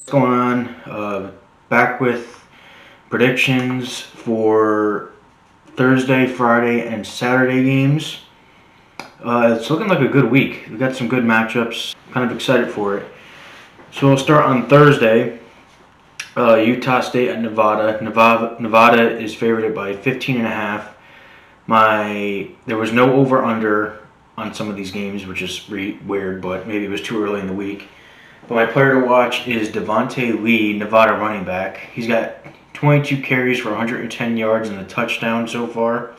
What's going on? Back with predictions for Thursday, Friday, and Saturday games. It's looking like a good week. We got some good matchups. Kind of excited for it. So we'll start on Thursday. Utah State and Nevada. Nevada is favored by 15.5. There was no over under on some of these games, which is weird, but maybe it was too early in the week. But my player to watch is Devontae Lee, Nevada running back. He's got 22 carries for 110 yards and a touchdown so far.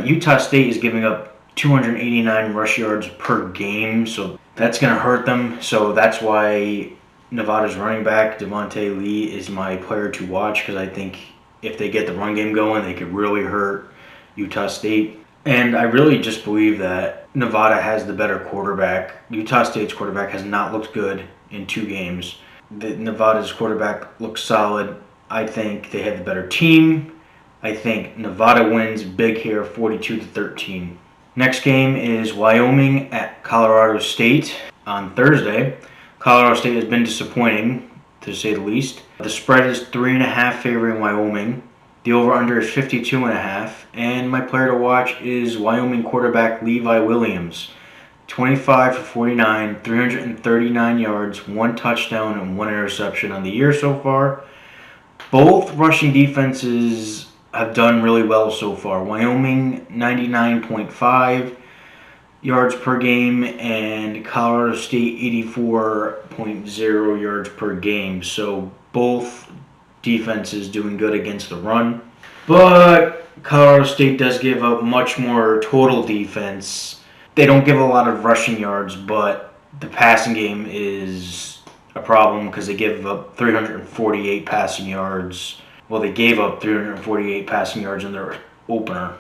Utah State is giving up 289 rush yards per game, so that's going to hurt them. So that's why Nevada's running back, Devontae Lee, is my player to watch, because I think if they get the run game going, they could really hurt Utah State. And I really just believe that Nevada has the better quarterback. Utah State's quarterback has not looked good in 2 games. Nevada's quarterback looks solid. I think they have the better team. I think Nevada wins big here, 42-13. Next game is Wyoming at Colorado State on Thursday. Colorado State has been disappointing, to say the least. The spread is 3.5 favoring Wyoming. The over-under is 52.5. And my player to watch is Wyoming quarterback Levi Williams. 25 for 49, 339 yards, 1 touchdown, and 1 interception on the year so far. Both rushing defenses have done really well so far. Wyoming, 99.5 yards per game, and Colorado State, 84.0 yards per game. So both defenses doing good against the run. But Colorado State does give up much more total defense. They don't give a lot of rushing yards, but the passing game is a problem because they give up 348 passing yards. Well, they gave up 348 passing yards in their opener.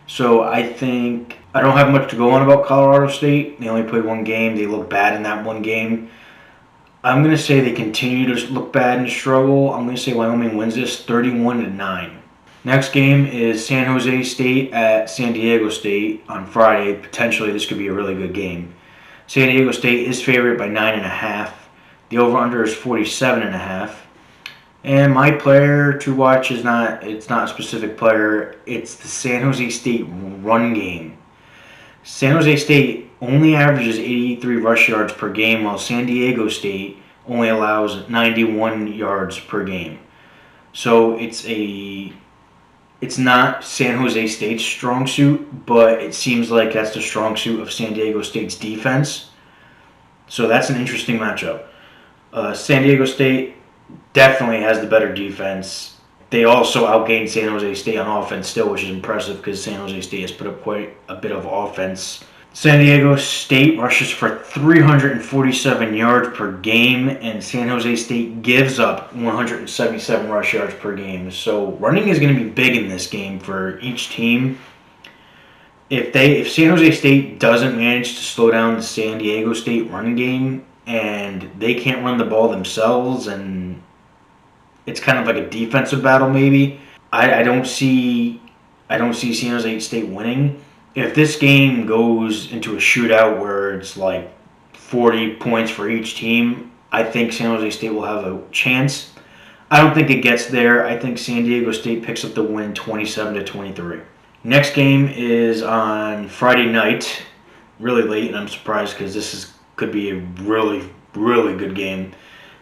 So I think I don't have much to go on about Colorado State. They only played 1 game. They look bad in that 1 game. I'm going to say they continue to look bad and struggle. I'm going to say Wyoming wins this 31-9. Next game is San Jose State at San Diego State on Friday. Potentially, this could be a really good game. San Diego State is favored by 9.5. The over-under is 47.5. And my player to watch is not a specific player. It's the San Jose State run game. San Jose State only averages 83 rush yards per game, while San Diego State only allows 91 yards per game. So it's not San Jose State's strong suit, but it seems like that's the strong suit of San Diego State's defense. So that's an interesting matchup. San Diego State definitely has the better defense. They also outgained San Jose State on offense still, which is impressive because San Jose State has put up quite a bit of offense. San Diego State rushes for 347 yards per game, and San Jose State gives up 177 rush yards per game. So running is going to be big in this game for each team. If San Jose State doesn't manage to slow down the San Diego State running game, and they can't run the ball themselves, and it's kind of like a defensive battle maybe, I don't see San Jose State winning. If this game goes into a shootout where it's like 40 points for each team, I think San Jose State will have a chance. I don't think it gets there. I think San Diego State picks up the win 27-23. Next game is on Friday night, really late, and I'm surprised because could be a really, really good game.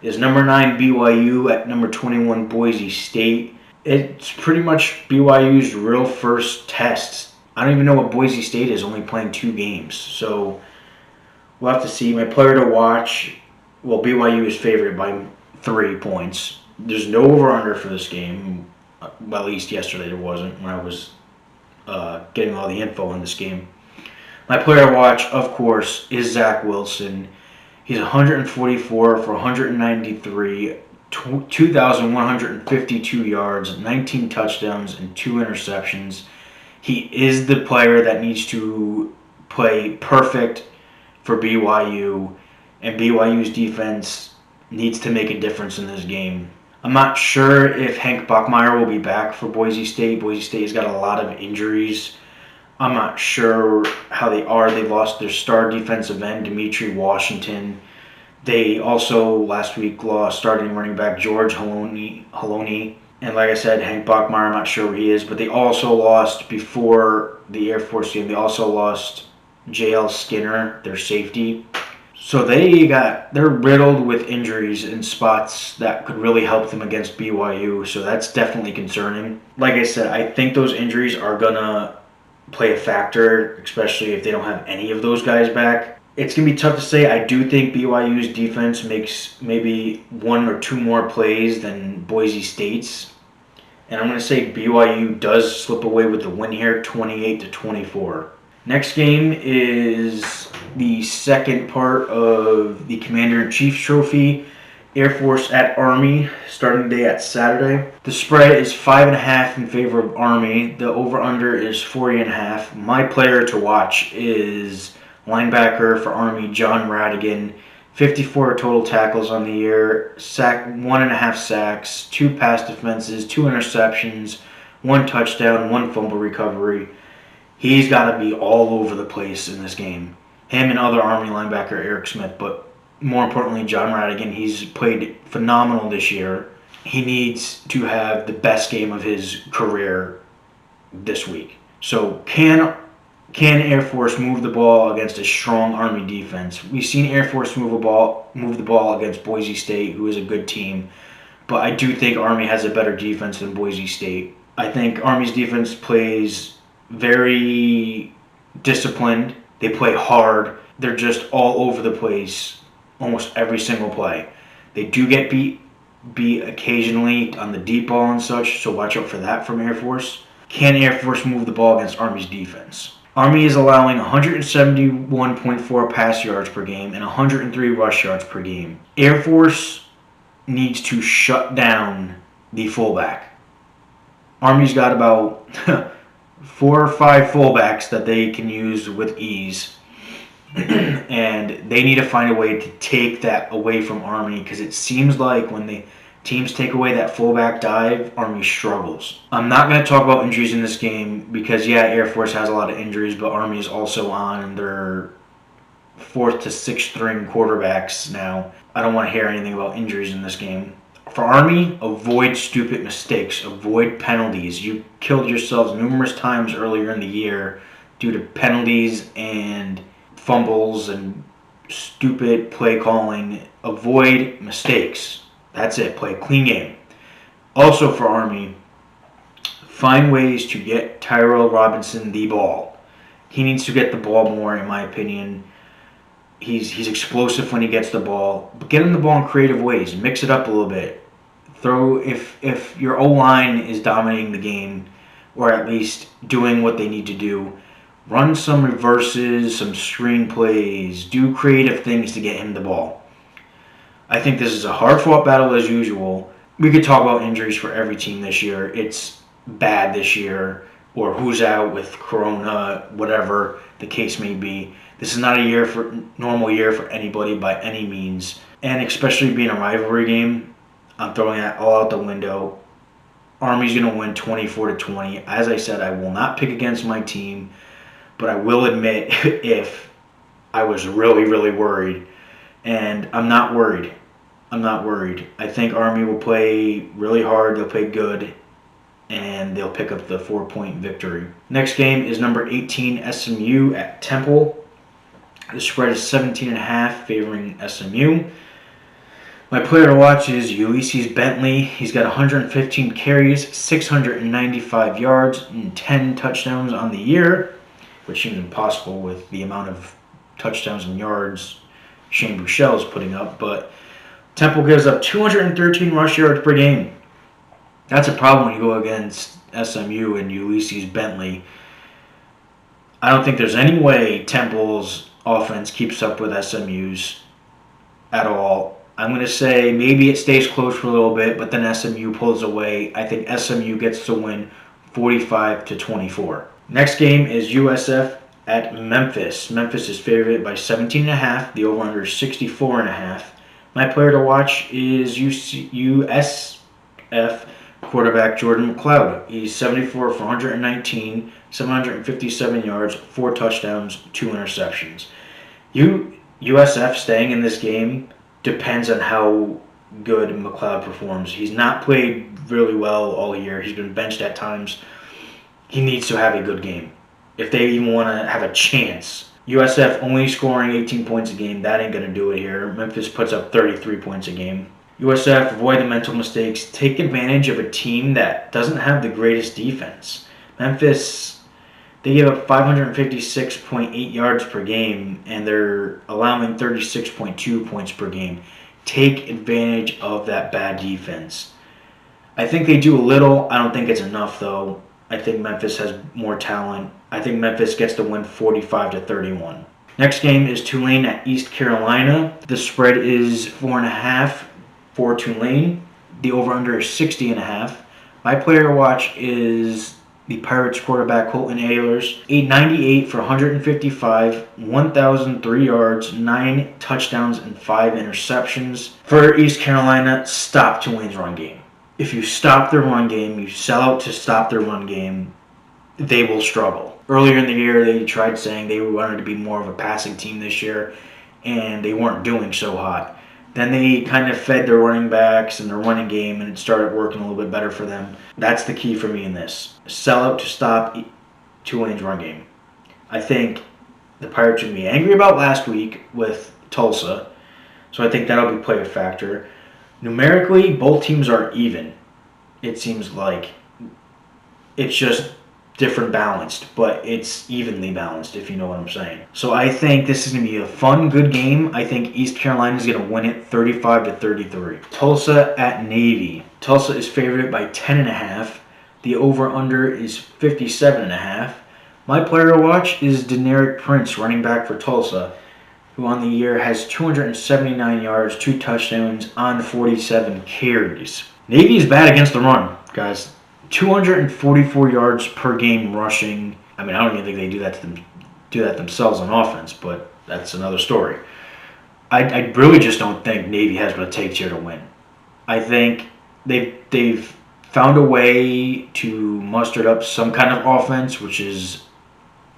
Is number 9 BYU at number 21 Boise State. It's pretty much BYU's real first test. I don't even know what Boise State is, only playing 2 games. So we'll have to see. My player to watch, well, BYU is favored by 3 points. There's no over-under for this game. Well, at least yesterday there wasn't when I was getting all the info on this game. My player to watch, of course, is Zach Wilson. He's 144 for 193, 2,152 yards, 19 touchdowns, and 2 interceptions. He is the player that needs to play perfect for BYU, and BYU's defense needs to make a difference in this game. I'm not sure if Hank Bachmeier will be back for Boise State. Boise State has got a lot of injuries. I'm not sure how they are. They've lost their star defensive end, Dimitri Washington. They also last week lost starting running back George Haloni. And like I said, Hank Bachmeier, I'm not sure where he is, but they also lost before the Air Force game. They also lost J.L. Skinner, their safety. So they're riddled with injuries in spots that could really help them against BYU. So that's definitely concerning. Like I said, I think those injuries are gonna play a factor, especially if they don't have any of those guys back. It's going to be tough to say. I do think BYU's defense makes maybe one or two more plays than Boise State's. And I'm going to say BYU does slip away with the win here, 28-24. Next game is the second part of the Commander-in-Chief's Trophy. Air Force at Army, starting day at Saturday. The spread is 5.5 in favor of Army. The over/under is 40.5. My player to watch is linebacker for Army, John Radigan. 54 total tackles on the year, 1.5 sacks, 2 pass defenses, 2 interceptions, 1 touchdown, 1 fumble recovery. He's got to be all over the place in this game. Him and other Army linebacker Eric Smith, but more importantly, John Radigan. He's played phenomenal this year. He needs to have the best game of his career this week. So can Air Force move the ball against a strong Army defense? We've seen Air Force move the ball against Boise State, who is a good team, but I do think Army has a better defense than Boise State. I think Army's defense plays very disciplined. They play hard. They're just all over the place almost every single play. They do get beat occasionally on the deep ball and such, so watch out for that from Air Force. Can Air Force move the ball against Army's defense? Army is allowing 171.4 pass yards per game and 103 rush yards per game. Air Force needs to shut down the fullback. Army's got about 4 or 5 fullbacks that they can use with ease. And they need to find a way to take that away from Army, because it seems like when the teams take away that fullback dive, Army struggles. I'm not going to talk about injuries in this game because, yeah, Air Force has a lot of injuries, but Army is also on their 4th to 6th string quarterbacks now. I don't want to hear anything about injuries in this game. For Army, avoid stupid mistakes. Avoid penalties. You killed yourselves numerous times earlier in the year due to penalties and fumbles and stupid play calling. Avoid mistakes. That's it. Play a clean game. Also for Army, find ways to get Tyrell Robinson the ball. He needs to get the ball more, in my opinion. He's explosive when he gets the ball. But get him the ball in creative ways. Mix it up a little bit. Throw if your O-line is dominating the game, or at least doing what they need to do, run some reverses, some screen plays, do creative things to get him the ball. I think this is a hard-fought battle as usual. We could talk about injuries for every team this year. It's bad this year, or who's out with Corona, whatever the case may be. This is not a normal year for anybody by any means, and especially being a rivalry game, I'm throwing that all out the window. Army's going to win 24-20. As I said, I will not pick against my team, but I will admit if I was really, really worried, and I'm not worried. I think Army will play really hard. They'll play good, and they'll pick up the 4-point victory. Next game is number 18, SMU at Temple. The spread is 17.5 favoring SMU. My player to watch is Ulysses Bentley. He's got 115 carries, 695 yards, and 10 touchdowns on the year, which seems impossible with the amount of touchdowns and yards Shane Buechele is putting up. But Temple gives up 213 rush yards per game. That's a problem when you go against SMU and Ulysses Bentley. I don't think there's any way Temple's offense keeps up with SMU's at all. I'm going to say maybe it stays close for a little bit, but then SMU pulls away. I think SMU gets to win 45-24. Next game is USF at Memphis. Memphis is favored by 17.5. The over-under is 64.5. My player to watch is USF quarterback Jordan McLeod. He's 74 for 119, 757 yards, 4 touchdowns, 2 interceptions. USF staying in this game depends on how good McLeod performs. He's not played really well all year. He's been benched at times. He needs to have a good game if they even want to have a chance. USF only scoring 18 points a game, that ain't going to do it here. Memphis puts up 33 points a game. USF, avoid the mental mistakes. Take advantage of a team that doesn't have the greatest defense. Memphis, they give up 556.8 yards per game, and they're allowing 36.2 points per game. Take advantage of that bad defense. I think they do a little. I don't think it's enough, though. I think Memphis has more talent. I think Memphis gets the win 45-31. Next game is Tulane at East Carolina. The spread is 4.5 for Tulane. The over-under is 60.5. My player to watch is the Pirates quarterback Colton Ahlers. 898 for 155, 1,003 yards, 9 touchdowns, and 5 interceptions. For East Carolina, stop Tulane's run game. If you stop their run game, you sell out to stop their run game, they will struggle. Earlier in the year, they tried saying they wanted to be more of a passing team this year, and they weren't doing so hot. Then they kind of fed their running backs and their running game, and it started working a little bit better for them. That's the key for me in this. Sell out to stop Tulane's run game. I think the Pirates would be angry about last week with Tulsa, so I think that'll be play a factor. Numerically, both teams are even. It seems like it's just different balanced, but it's evenly balanced, if you know what I'm saying. So I think this is going to be a fun, good game. I think East Carolina is going to win it 35-33. Tulsa at Navy. Tulsa is favored by 10.5. The over-under is 57.5. My player to watch is Deneric Prince, running back for Tulsa, who on the year has 279 yards, 2 touchdowns on 47 carries. Navy is bad against the run, guys. 244 yards per game rushing. I mean, I don't even think they do that themselves on offense, but that's another story. I really just don't think Navy has what it takes here to win. I think they've found a way to muster up some kind of offense, which is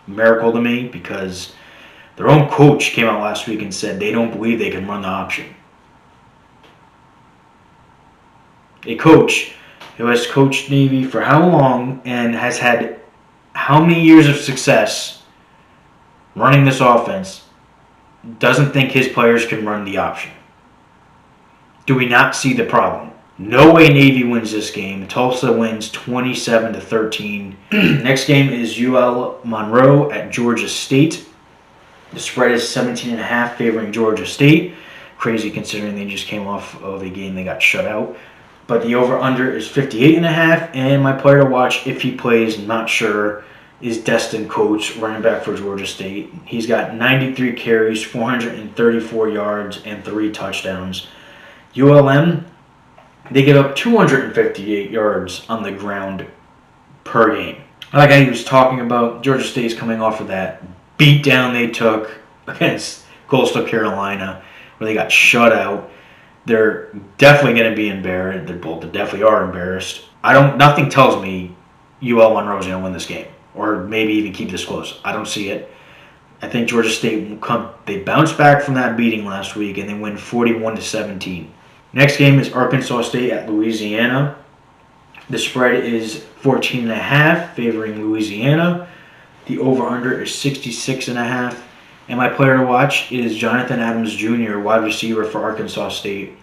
a miracle to me because their own coach came out last week and said they don't believe they can run the option. A coach who has coached Navy for how long and has had how many years of success running this offense doesn't think his players can run the option. Do we not see the problem? No way Navy wins this game. Tulsa wins 27-13. Next game is UL Monroe at Georgia State. The spread is 17.5 favoring Georgia State. Crazy considering they just came off of a game they got shut out. But the over-under is 58.5, and my player to watch, if he plays, not sure, is Destin Coates, running back for Georgia State. He's got 93 carries, 434 yards, and 3 touchdowns. ULM, they give up 258 yards on the ground per game. Like I was talking about, Georgia State's coming off of that beatdown they took against Coastal Carolina, where they got shut out. They're definitely going to be embarrassed. They definitely are embarrassed. Nothing tells me UL Monroe is going to win this game, or maybe even keep this close. I don't see it. I think Georgia State will come. They bounced back from that beating last week, and they win 41-17. Next game is Arkansas State at Louisiana. The spread is 14.5, favoring Louisiana. The over/under is 66.5. And my player to watch is Jonathan Adams Jr., wide receiver for Arkansas State.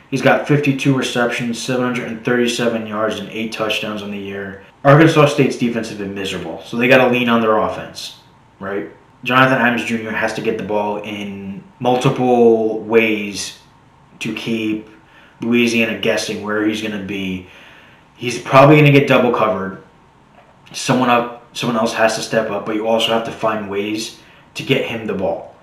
He's got 52 receptions, 737 yards, and 8 touchdowns on the year. Arkansas State's defense has been miserable, so they got to lean on their offense, right? Jonathan Adams Jr. has to get the ball in multiple ways to keep Louisiana guessing where he's going to be. He's probably going to get double covered. Someone else has to step up, but you also have to find ways to get him the ball.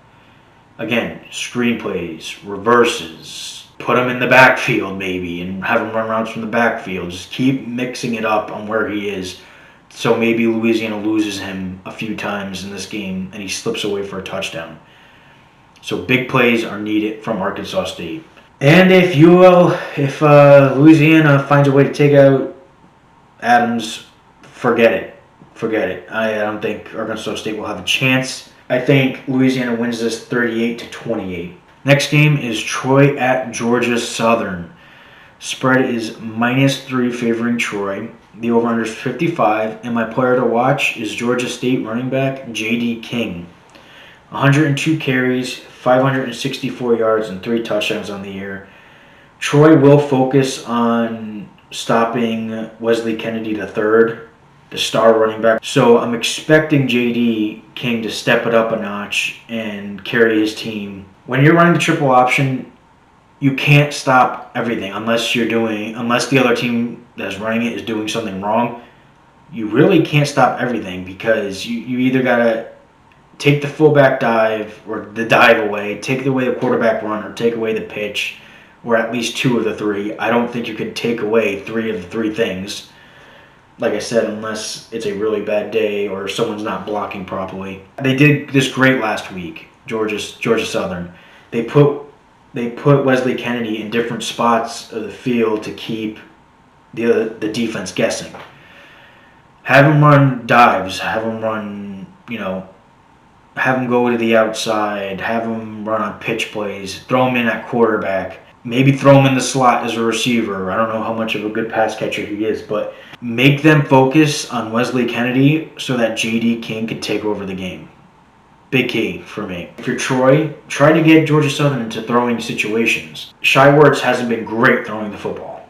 Again, screenplays, reverses, put him in the backfield maybe and have him run routes from the backfield. Just keep mixing it up on where he is. So maybe Louisiana loses him a few times in this game and he slips away for a touchdown. So big plays are needed from Arkansas State. And if Louisiana finds a way to take out Adams, forget it. I don't think Arkansas State will have a chance. I think Louisiana wins this 38-28. Next game is Troy at Georgia Southern. Spread is -3 favoring Troy. The over-under is 55, and my player to watch is Georgia State running back J.D. King. 102 carries, 564 yards, and 3 touchdowns on the year. Troy will focus on stopping Wesley Kennedy III, the star running back. So I'm expecting J.D. King to step it up a notch and carry his team. When you're running the triple option, you can't stop everything unless the other team that's running it is doing something wrong. You really can't stop everything because you either gotta take the fullback dive or the dive away, take away the quarterback run, or take away the pitch, or at least 2 of the 3. I don't think you could take away 3 of the 3 things. Like I said, unless it's a really bad day or someone's not blocking properly. They did this great last week, Georgia Southern. They put Wesley Kennedy in different spots of the field to keep the defense guessing. Have him run dives. Have him run, have him go to the outside. Have him run on pitch plays. Throw him in at quarterback. Maybe throw him in the slot as a receiver. I don't know how much of a good pass catcher he is, but make them focus on Wesley Kennedy so that J.D. King can take over the game. Big key for me. If you're Troy, try to get Georgia Southern into throwing situations. Shai Werts hasn't been great throwing the football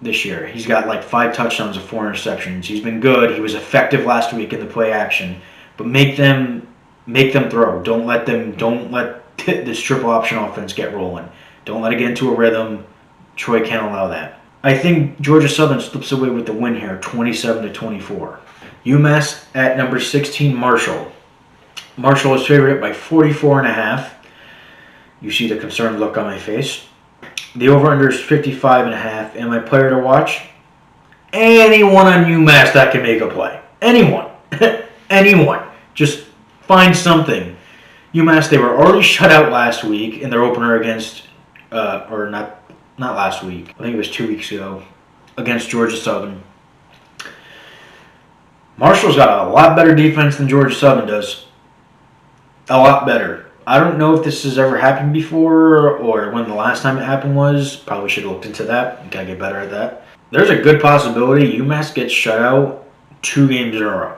this year. He's got like 5 touchdowns and 4 interceptions. He's been good. He was effective last week in the play action. But make them throw. Don't let this triple option offense get rolling. Don't let it get into a rhythm. Troy can't allow that. I think Georgia Southern slips away with the win here, 27-24. UMass at number 16, Marshall. Marshall is favored by 44.5. You see the concerned look on my face. The over-under is 55.5. And my player to watch? Anyone on UMass that can make a play. Anyone. Anyone. Just find something. UMass, they were already shut out last week in their opener against, not last week. I think it was 2 weeks ago against Georgia Southern. Marshall's got a lot better defense than Georgia Southern does. A lot better. I don't know if this has ever happened before or when the last time it happened was. Probably should have looked into that. Gotta get better at that. There's a good possibility UMass gets shut out 2 games in a row.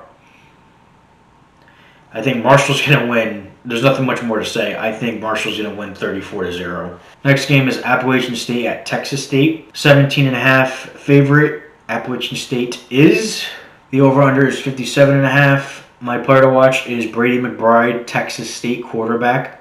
I think Marshall's going to win. There's nothing much more to say. I think Marshall's going to win 34-0. Next game is Appalachian State at Texas State. 17.5 favorite. Appalachian State is. The over-under is 57.5. My player to watch is Brady McBride, Texas State quarterback.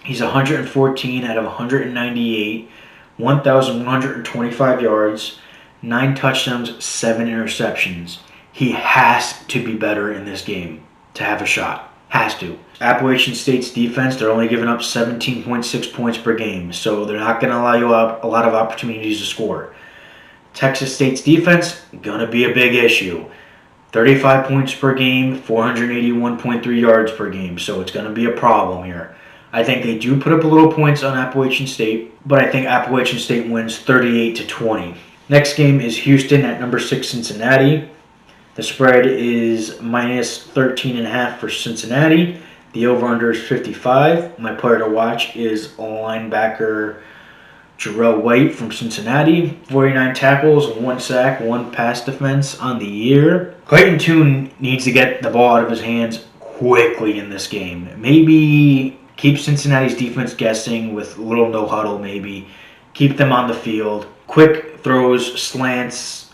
He's 114 out of 198, 1,125 yards, 9 touchdowns, 7 interceptions. He has to be better in this game to have a shot. Has to. Appalachian State's defense, they're only giving up 17.6 points per game, so they're not going to allow you a lot of opportunities to score. Texas State's defense, going to be a big issue. 35 points per game, 481.3 yards per game, so it's going to be a problem here. I think they do put up a little points on Appalachian State, but I think Appalachian State wins 38-20. Next game is Houston at number 6 Cincinnati. The spread is -13.5 for Cincinnati. The over-under is 55. My player to watch is linebacker Jarrell White from Cincinnati. 49 tackles, 1 sack, 1 pass defense on the year. Clayton Tune needs to get the ball out of his hands quickly in this game. Maybe keep Cincinnati's defense guessing with a little no huddle maybe. Keep them on the field. Quick throws, slants,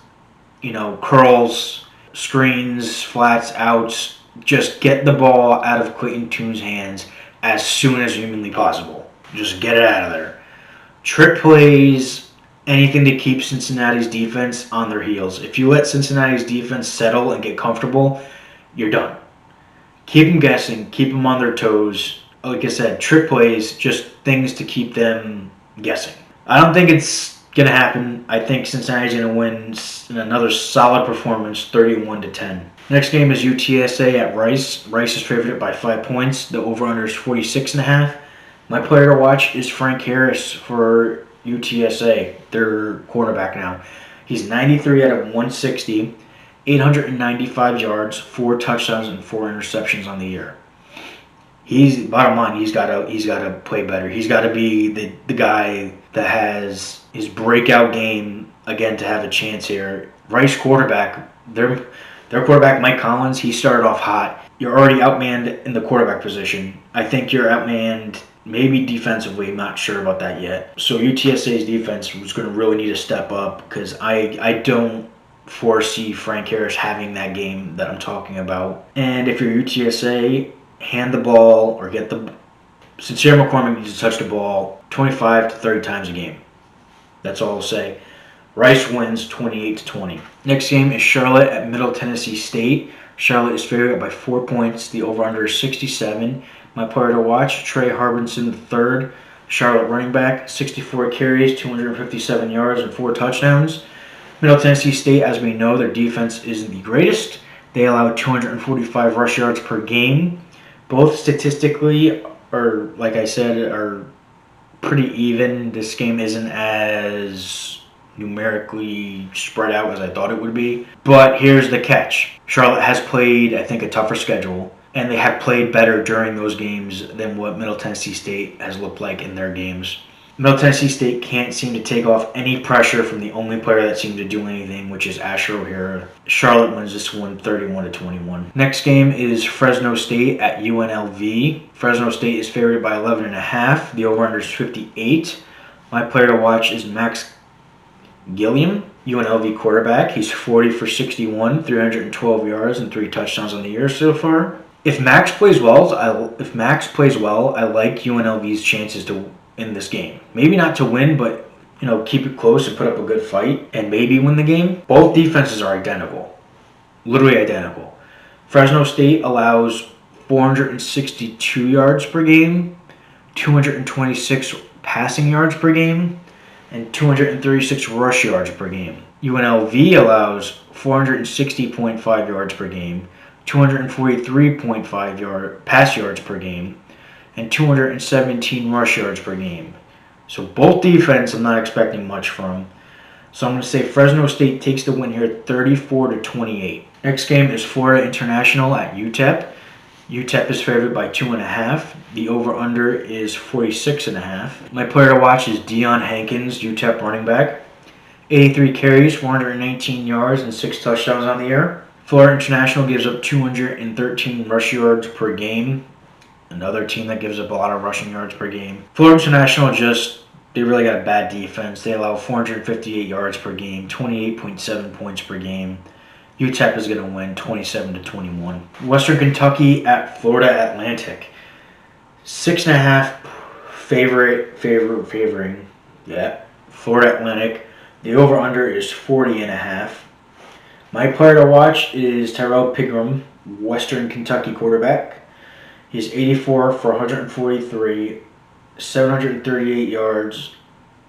curls, screens, flats, outs. Just get the ball out of Clayton Tune's hands as soon as humanly possible. Just get it out of there. Trick plays, anything to keep Cincinnati's defense on their heels. If you let Cincinnati's defense settle and get comfortable, you're done. Keep them guessing. Keep them on their toes. Like I said, trick plays, just things to keep them guessing. I don't think it's going to happen. I think Cincinnati's going to win in another solid performance, 31-10. Next game is UTSA at Rice. Rice is favored by 5 points. The over-under is 46.5. My player to watch is Frank Harris for UTSA, their quarterback now. He's 93 out of 160, 895 yards, 4 touchdowns, and 4 interceptions on the year. He's bottom line. He's gotta play better. He's got to be the guy that has his breakout game again to have a chance here. Rice quarterback. Their quarterback Mike Collins. He started off hot. You're already outmanned in the quarterback position. I think you're outmanned maybe defensively. I'm not sure about that yet. So UTSA's defense was going to really need to step up because I don't foresee Frank Harris having that game that I'm talking about. And if you're UTSA, hand the ball or get the Sincere McCormick needs to touch the ball 25 to 30 times a game. That's all I'll say. Rice wins 28-20. Next game is Charlotte at Middle Tennessee State. Charlotte is favored by 4 points. The over-under is 67. My player to watch, Trey Harbinson III, Charlotte running back, 64 carries, 257 yards, and 4 touchdowns. Middle Tennessee State, as we know, their defense isn't the greatest. They allow 245 rush yards per game. Both statistically are, like I said, are pretty even. This game isn't as numerically spread out as I thought it would be. But here's the catch. Charlotte has played, I think, a tougher schedule, and they have played better during those games than what Middle Tennessee State has looked like in their games. Middle Tennessee State can't seem to take off any pressure from the only player that seemed to do anything, which is Asher O'Hara. Charlotte wins this one 31-21. Next game is Fresno State at UNLV. Fresno State is favored by 11.5. The over-under is 58. My player to watch is Max Gilliam, UNLV quarterback. He's 40 for 61, 312 yards, and 3 touchdowns on the year so far. If Max plays well, I like UNLV's chances to in this game. Maybe not to win, but keep it close and put up a good fight and maybe win the game. Both defenses are identical. Literally identical. Fresno State allows 462 yards per game, 226 passing yards per game, and 236 rush yards per game. UNLV allows 460.5 yards per game, 243.5 pass yards per game, and 217 rush yards per game. So both defense I'm not expecting much from. So I'm going to say Fresno State takes the win here 34-28. Next game is Florida International at UTEP. UTEP is favored by 2.5. The over-under is 46.5. My player to watch is Deion Hankins, UTEP running back. 83 carries, 419 yards, and 6 touchdowns on the year. Florida International gives up 213 rush yards per game. Another team that gives up a lot of rushing yards per game. Florida International they really got a bad defense. They allow 458 yards per game, 28.7 points per game. UTEP is going to win 27-21. Western Kentucky at Florida Atlantic. 6.5 favoring. Yeah, Florida Atlantic. The over-under is 40.5. My player to watch is Tyrell Pigrome, Western Kentucky quarterback. He's 84 for 143, 738 yards,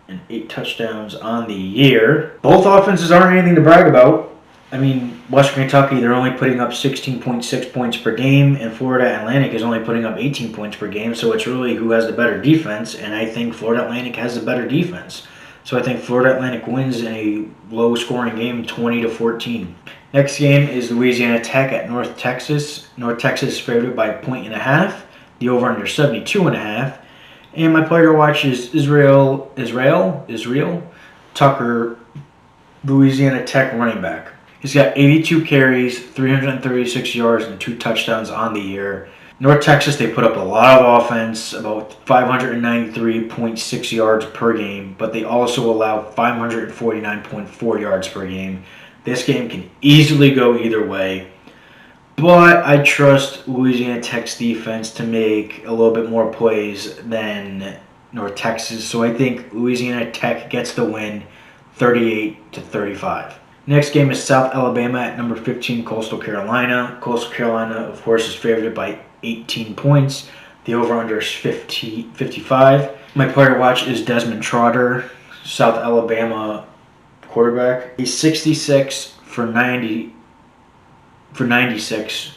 and 8 touchdowns on the year. Both offenses aren't anything to brag about. I mean, Western Kentucky, they're only putting up 16.6 points per game, and Florida Atlantic is only putting up 18 points per game, so it's really who has the better defense, and I think Florida Atlantic has the better defense. So I think Florida Atlantic wins in a low-scoring game, 20-14. Next game is Louisiana Tech at North Texas. North Texas is favored by 1.5. The over-under 72.5. And my player to watch is Israel Tucker, Louisiana Tech running back. He's got 82 carries, 336 yards, and 2 touchdowns on the year. North Texas, they put up a lot of offense, about 593.6 yards per game, but they also allow 549.4 yards per game. This game can easily go either way, but I trust Louisiana Tech's defense to make a little bit more plays than North Texas, so I think Louisiana Tech gets the win 38-35. Next game is South Alabama at number 15, Coastal Carolina. Coastal Carolina, of course, is favored by 18 points. The over-under is 55. My player to watch is Desmond Trotter, South Alabama quarterback. He's 66 for 96,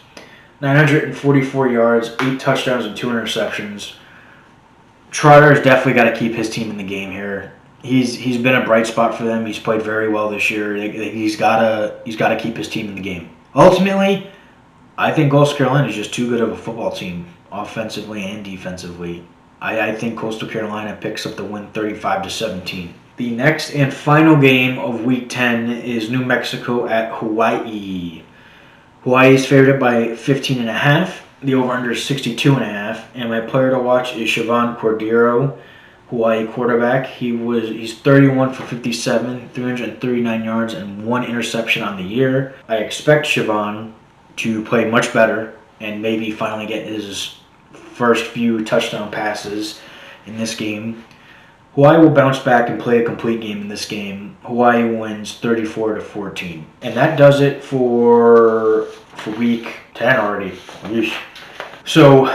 944 yards, 8 touchdowns, and 2 interceptions. Trotter's definitely got to keep his team in the game here. He's been a bright spot for them. He's played very well this year. He's got to keep his team in the game. Ultimately, I think Coastal Carolina is just too good of a football team. offensively and defensively. I think Coastal Carolina picks up the win 35-17. The next and final game of Week 10 is New Mexico at Hawaii. Hawaii is favored by 15.5. The over-under is 62.5. And my player to watch is Siobhan Cordero, Hawaii quarterback. He's 31 for 57, 339 yards, and 1 interception on the year. I expect Siobhan to play much better and maybe finally get his first few touchdown passes in this game. Hawaii will bounce back and play a complete game in this game. Hawaii wins 34-14. And that does it for week 10 already. Yeesh. So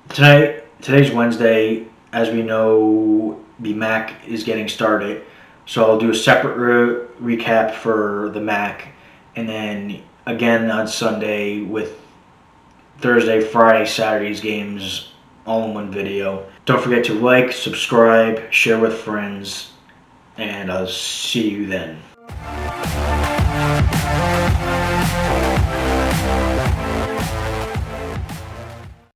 today's Wednesday. As we know, the MAC is getting started. So I'll do a separate recap for the MAC, and then again on Sunday with Thursday, Friday, Saturday's games all in one video. Don't forget to like, subscribe, share with friends, and I'll see you then.